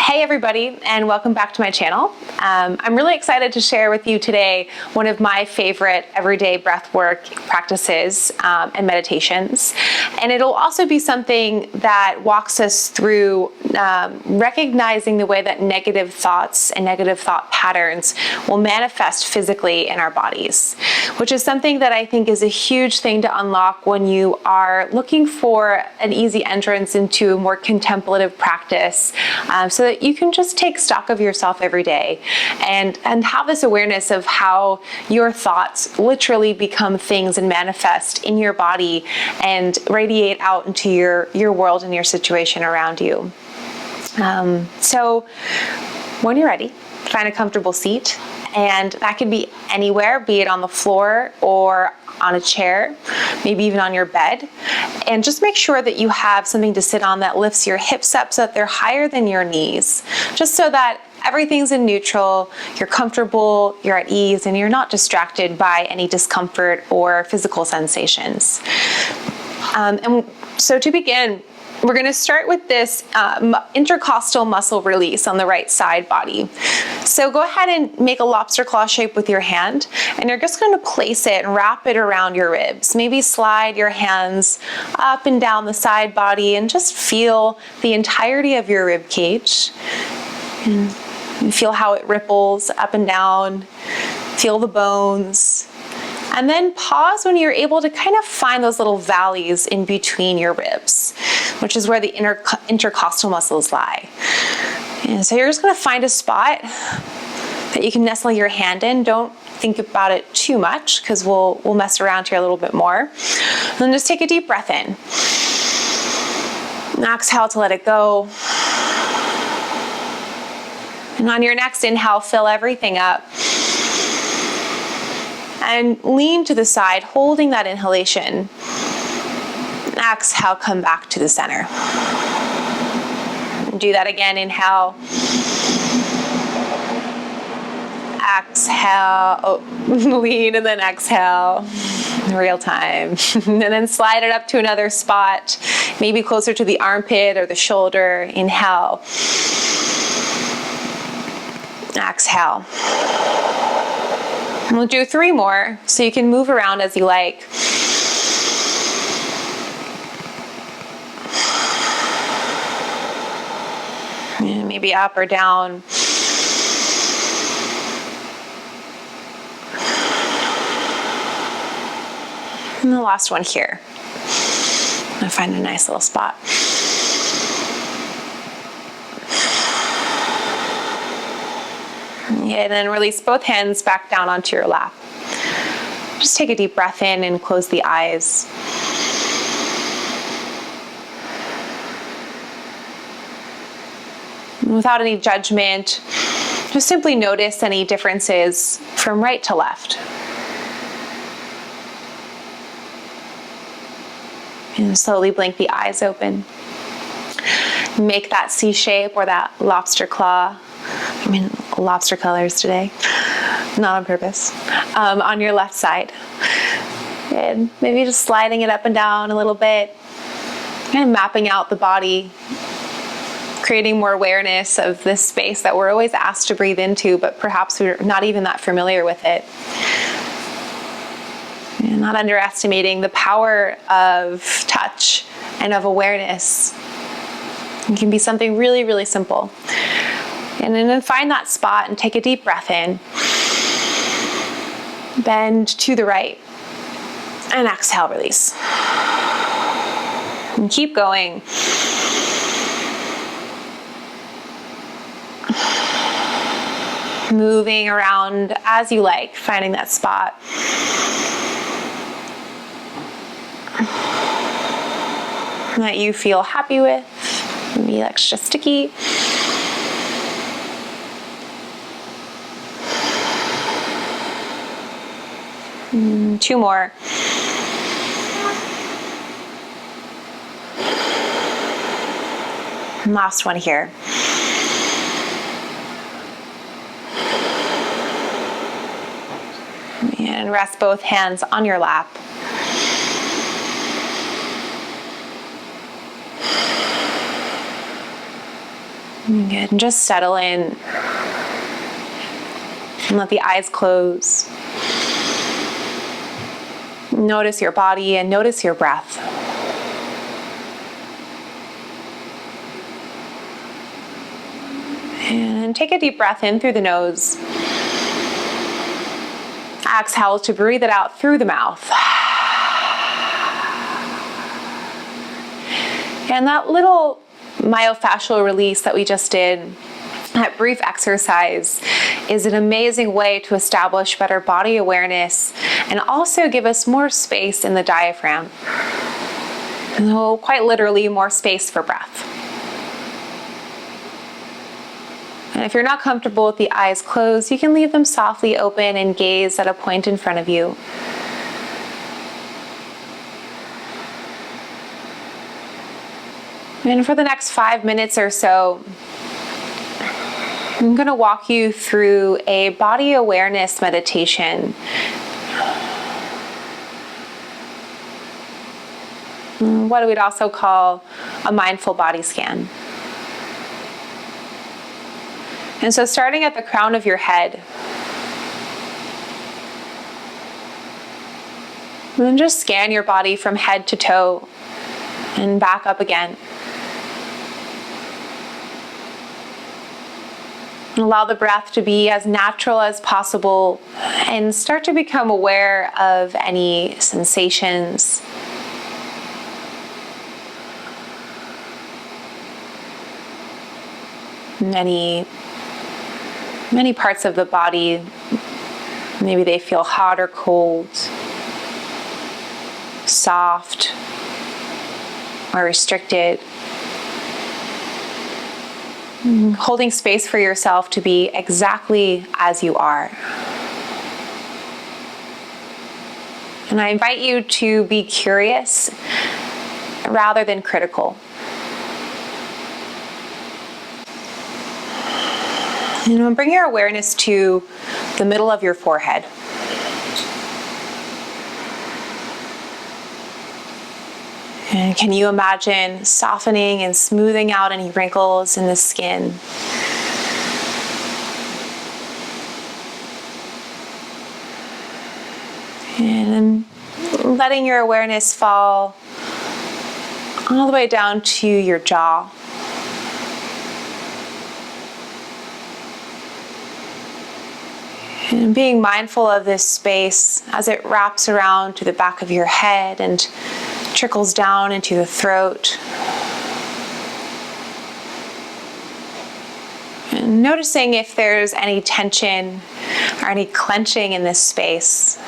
Hey everybody, and welcome back to my channel. I'm really excited to share with you today one of my favorite everyday breathwork practices and meditations. And it'll also be something that walks us through recognizing the way that negative thoughts and negative thought patterns will manifest physically in our bodies, which is something that I think is a huge thing to unlock when you are looking for an easy entrance into a more contemplative practice, so that you can just take stock of yourself every day and have this awareness of how your thoughts literally become things and manifest in your body and radiate out into your world and your situation around you. So when you're ready, find a comfortable seat, and that can be anywhere, be it on the floor or on a chair, maybe even on your bed. And just make sure that you have something to sit on that lifts your hips up so that they're higher than your knees, just so that everything's in neutral, you're comfortable, you're at ease, and you're not distracted by any discomfort or physical sensations. And so to begin, we're going to start with this intercostal muscle release on the right side body. So go ahead and make a lobster claw shape with your hand, and you're just going to place it and wrap it around your ribs. Maybe slide your hands up and down the side body and just feel the entirety of your rib cage. And feel how it ripples up and down. Feel the bones. And then pause when you're able to kind of find those little valleys in between your ribs, which is where the intercostal muscles lie. And so you're just going to find a spot that you can nestle your hand in. Don't think about it too much, because we'll mess around here a little bit more. And then just take a deep breath in. And exhale to let it go. And on your next inhale, fill everything up. And lean to the side, holding that inhalation. Exhale, come back to the center. Do that again, inhale. Exhale, lean, and then exhale, in real time. And then slide it up to another spot, maybe closer to the armpit or the shoulder. Inhale. Exhale. And we'll do 3 more, so you can move around as you like. And maybe up or down. And the last one here. I'm gonna find a nice little spot. And then release both hands back down onto your lap. Just take a deep breath in and close the eyes. And without any judgment, just simply notice any differences from right to left. And slowly blink the eyes open. Make that C shape or that lobster claw. Lobster colors today, not on purpose, on your left side. And maybe just sliding it up and down a little bit, kind of mapping out the body, creating more awareness of this space that we're always asked to breathe into, but perhaps we're not even that familiar with it. And not underestimating the power of touch and of awareness. It can be something really, really simple. And then find that spot and take a deep breath in. Bend to the right. And exhale, release. And keep going. Moving around as you like, finding that spot. That you feel happy with. Maybe extra sticky. And 2 more. And last one here. And rest both hands on your lap. Good, and just settle in and let the eyes close. Notice your body and notice your breath. And take a deep breath in through the nose. Exhale to breathe it out through the mouth. And that little myofascial release that we just did, that brief exercise, is an amazing way to establish better body awareness and also give us more space in the diaphragm. So quite literally, more space for breath. And if you're not comfortable with the eyes closed, you can leave them softly open and gaze at a point in front of you. And for the next 5 minutes or so, I'm going to walk you through a body awareness meditation. What we'd also call a mindful body scan. And so starting at the crown of your head, and then just scan your body from head to toe and back up again. And allow the breath to be as natural as possible and start to become aware of any sensations. Many parts of the body, maybe they feel hot or cold, soft or restricted. Holding space for yourself to be exactly as you are. And I invite you to be curious rather than critical. And bring your awareness to the middle of your forehead. And can you imagine softening and smoothing out any wrinkles in the skin? And letting your awareness fall all the way down to your jaw. And being mindful of this space as it wraps around to the back of your head and trickles down into the throat. And noticing if there's any tension or any clenching in this space.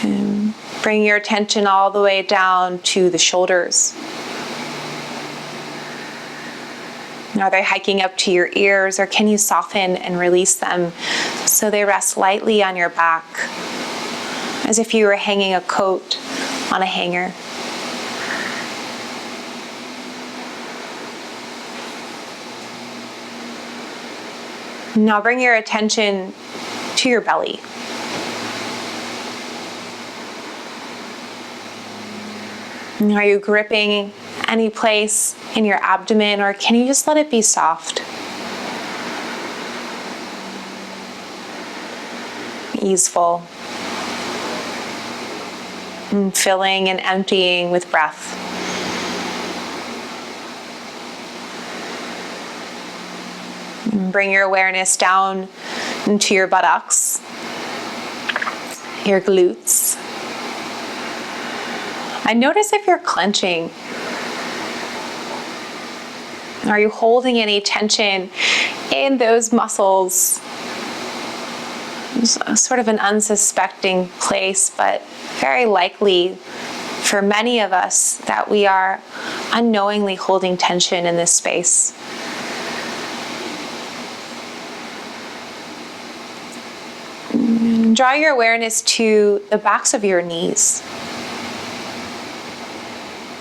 And bring your attention all the way down to the shoulders. Are they hiking up to your ears, or can you soften and release them so they rest lightly on your back, as if you were hanging a coat on a hanger? Now bring your attention to your belly. Are you gripping any place in your abdomen, or can you just let it be soft? Easeful. And filling and emptying with breath. And bring your awareness down into your buttocks, your glutes. And notice if you're clenching. Are you holding any tension in those muscles? It's sort of an unsuspecting place, but very likely for many of us that we are unknowingly holding tension in this space. Draw your awareness to the backs of your knees.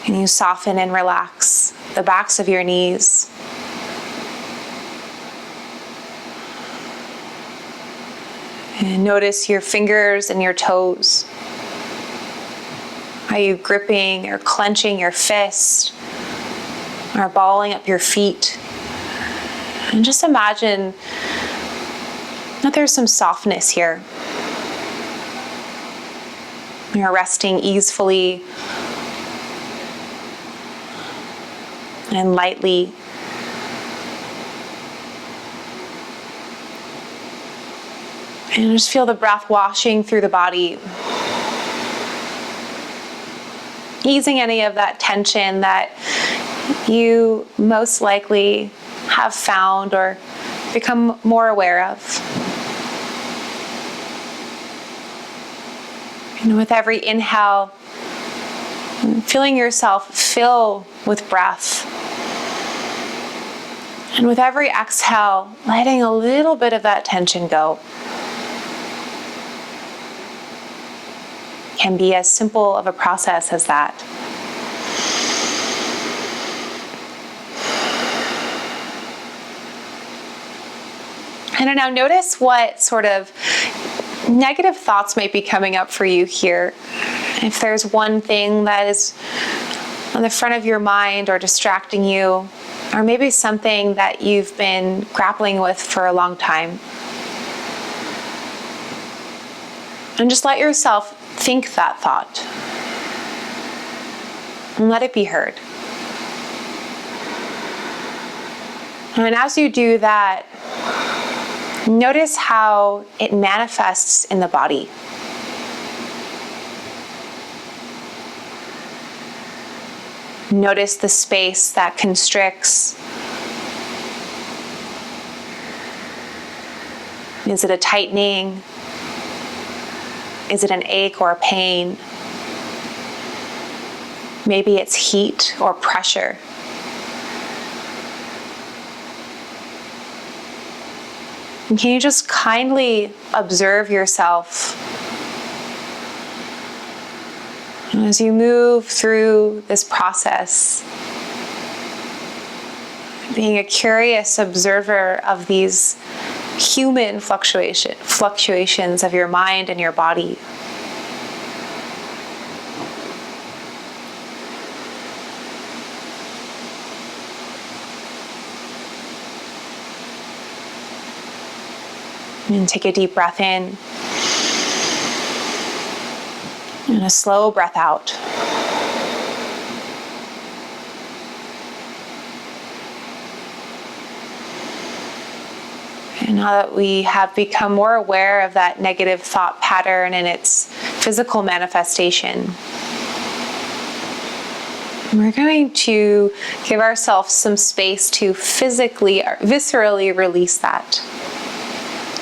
And you soften and relax the backs of your knees. And notice your fingers and your toes. Are you gripping or clenching your fist or balling up your feet? And just imagine that there's some softness here. You're resting easefully and lightly. And just feel the breath washing through the body, easing any of that tension that you most likely have found or become more aware of. And with every inhale, feeling yourself fill with breath. And with every exhale, letting a little bit of that tension go. Can be as simple of a process as that. And now notice what sort of negative thoughts might be coming up for you here. If there's one thing that is on the front of your mind or distracting you, or maybe something that you've been grappling with for a long time. And just let yourself think that thought. And let it be heard. And as you do that, notice how it manifests in the body. Notice the space that constricts. Is it a tightening? Is it an ache or a pain? Maybe it's heat or pressure. And can you just kindly observe yourself as you move through this process, being a curious observer of these human fluctuations of your mind and your body. And take a deep breath in and a slow breath out. And now that we have become more aware of that negative thought pattern and its physical manifestation, we're going to give ourselves some space to physically, viscerally release that.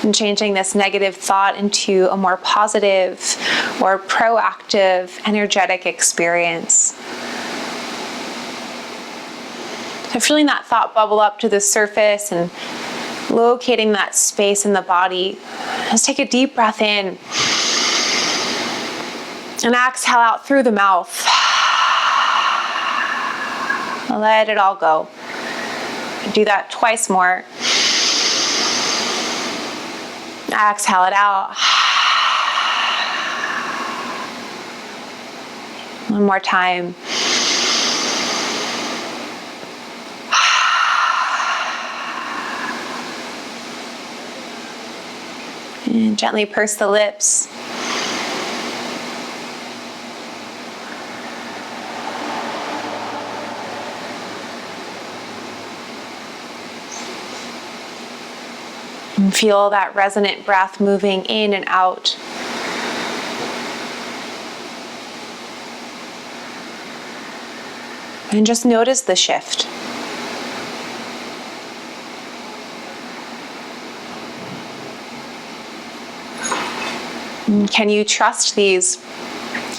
And changing this negative thought into a more positive or proactive, energetic experience. So feeling that thought bubble up to the surface and locating that space in the body. Let's take a deep breath in and exhale out through the mouth. Let it all go. Do that twice more. Exhale it out. One more time. And gently purse the lips. And feel that resonant breath moving in and out. And just notice the shift. And can you trust these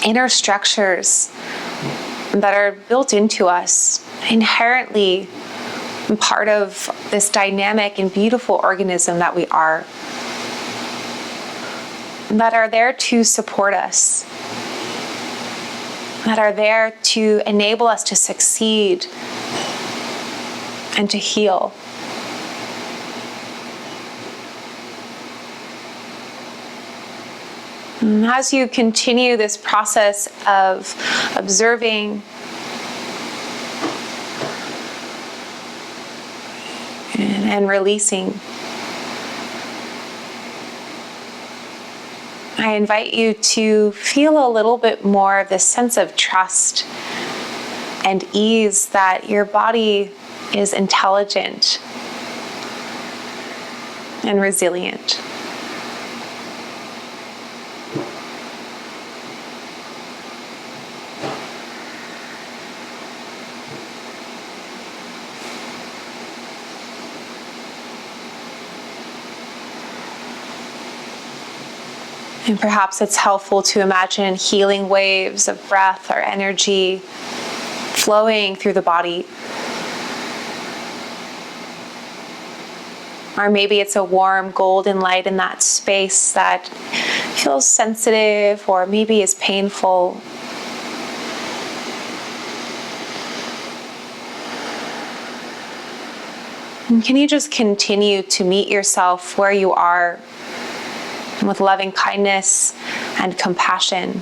inner structures that are built into us, inherently part of this dynamic and beautiful organism that we are, that are there to support us, that are there to enable us to succeed and to heal. And as you continue this process of observing and releasing, I invite you to feel a little bit more of this sense of trust and ease that your body is intelligent and resilient. And perhaps it's helpful to imagine healing waves of breath or energy flowing through the body. Or maybe it's a warm golden light in that space that feels sensitive or maybe is painful. And can you just continue to meet yourself where you are, with loving kindness and compassion?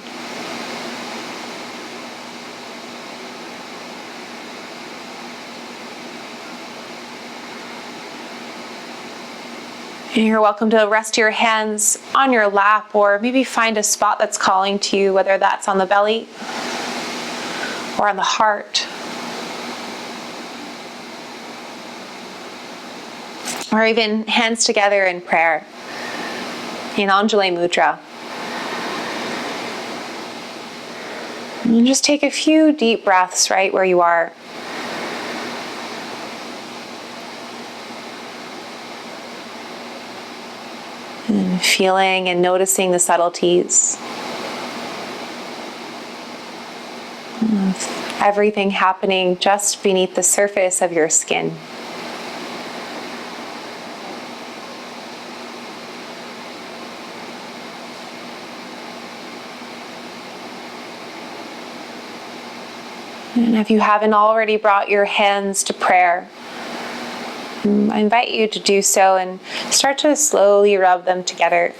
And you're welcome to rest your hands on your lap, or maybe find a spot that's calling to you, whether that's on the belly or on the heart, or even hands together in prayer in Anjali Mudra. And just take a few deep breaths right where you are. And feeling and noticing the subtleties of everything happening just beneath the surface of your skin. And if you haven't already brought your hands to prayer, I invite you to do so and start to slowly rub them together,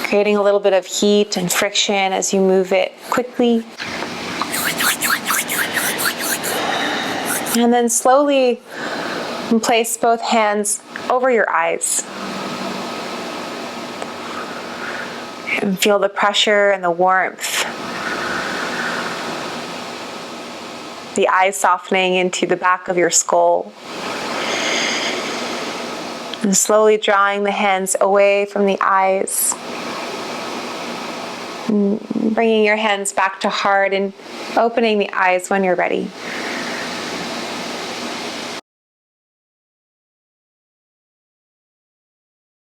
creating a little bit of heat and friction as you move it quickly. And then slowly place both hands over your eyes. And feel the pressure and the warmth. The eyes softening into the back of your skull. And slowly drawing the hands away from the eyes. And bringing your hands back to heart and opening the eyes when you're ready.